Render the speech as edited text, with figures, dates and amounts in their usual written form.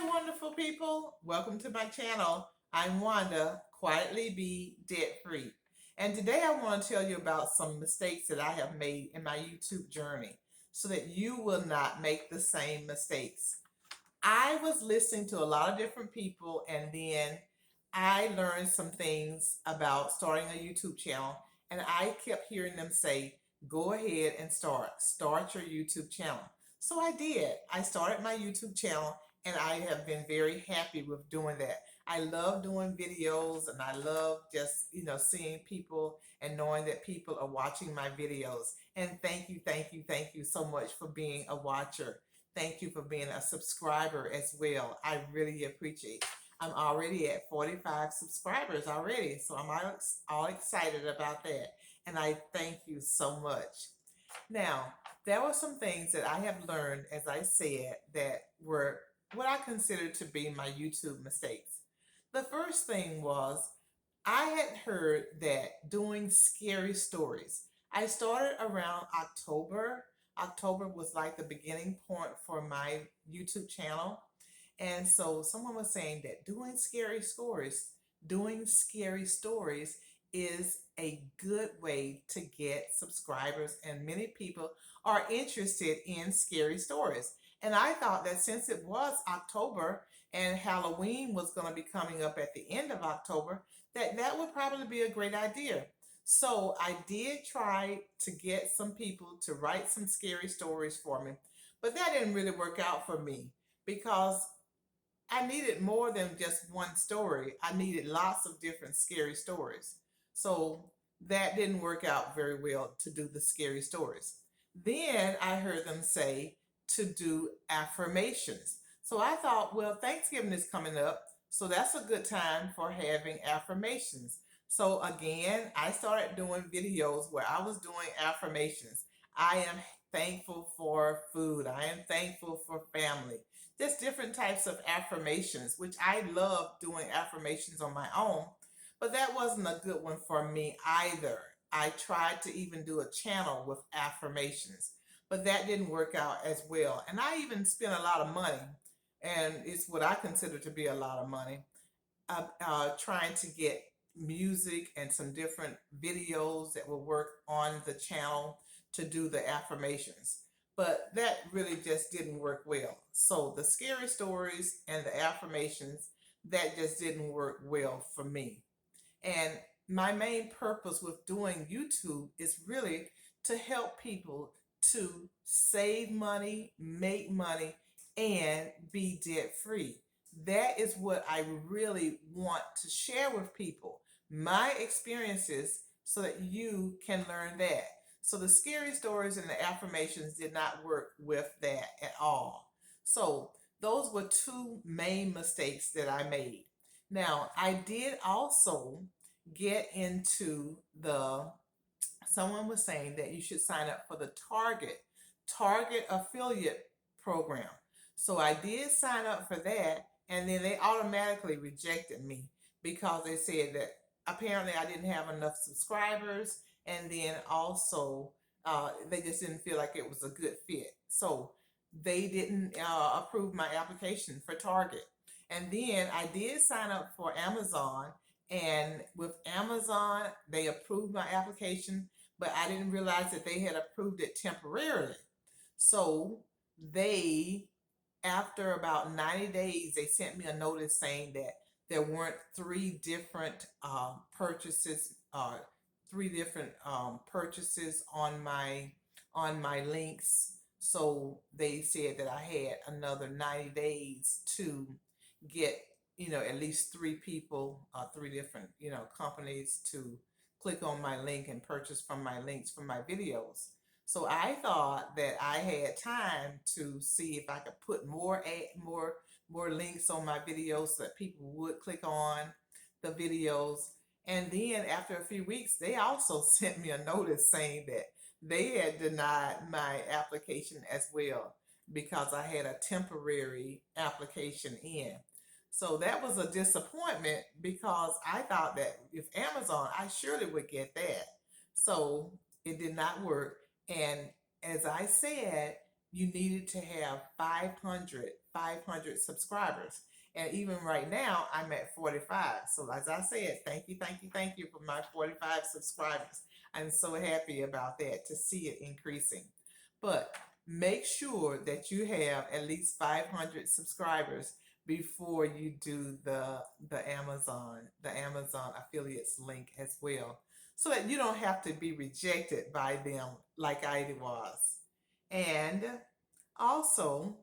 Hi, wonderful people. Welcome to my channel. I'm Wanda, Quietly Be Debt Free. And today I want to tell you about some mistakes that I have made in my YouTube journey so that you will not make the same mistakes. I was listening to a lot of different people, and then I learned some things about starting a YouTube channel, and I kept hearing them say, go ahead and start your YouTube channel. So I did. I started my YouTube channel, and I have been very happy with doing that. I love doing videos, and I love just, seeing people and knowing that people are watching my videos. And thank you so much for being a watcher. Thank you for being a subscriber as well. I really appreciate it. I'm already at 45 subscribers already, so I'm all excited about that. And I thank you so much. Now, there were some things that I have learned, as I said, that were what I consider to be my YouTube mistakes. The first thing was I had heard that doing scary stories. I started around October. October was like the beginning point for my YouTube channel. And so someone was saying that doing scary stories is a good way to get subscribers, and many people are interested in scary stories. And I thought that since it was October and Halloween was going to be coming up at the end of October, that would probably be a great idea. So I did try to get some people to write some scary stories for me, but that didn't really work out for me because I needed more than just one story. I needed lots of different scary stories. So that didn't work out very well to do the scary stories. Then I heard them say to do affirmations. So I thought, well, Thanksgiving is coming up, so that's a good time for having affirmations. So again, I started doing videos where I was doing affirmations. I am thankful for food. I am thankful for family. Just different types of affirmations, which I love doing affirmations on my own, but that wasn't a good one for me either. I tried to even do a channel with affirmations, but that didn't work out as well. And I even spent a lot of money, and it's what I consider to be a lot of money, trying to get music and some different videos that will work on the channel to do the affirmations. But that really just didn't work well. So the scary stories and the affirmations, that just didn't work well for me. And my main purpose with doing YouTube is really to help people to save money, make money, and be debt free. That is what I really want to share with people, my experiences, so that you can learn that. So the scary stories and the affirmations did not work with that at all. So those were two main mistakes that I made. Now, I did also get into someone was saying that you should sign up for the Target affiliate program. So I did sign up for that, and then they automatically rejected me because they said that apparently I didn't have enough subscribers, and then also they just didn't feel like it was a good fit. So they didn't approve my application for Target. And then I did sign up for Amazon, and with Amazon, they approved my application, but I didn't realize that they had approved it temporarily. So they, after about 90 days, they sent me a notice saying that there weren't three different purchases on my links. So they said that I had another 90 days to get, at least three people, three different, companies to click on my link and purchase from my links from my videos. So I thought that I had time to see if I could put more links on my videos so that people would click on the videos. And then after a few weeks, they also sent me a notice saying that they had denied my application as well because I had a temporary application in. So that was a disappointment because I thought that with Amazon, I surely would get that. So it did not work. And as I said, you needed to have 500 subscribers. And even right now, I'm at 45. So, as I said, thank you, thank you, thank you for my 45 subscribers. I'm so happy about that to see it increasing. But make sure that you have at least 500 subscribers before you do the Amazon affiliates link as well, so that you don't have to be rejected by them like I was. And also,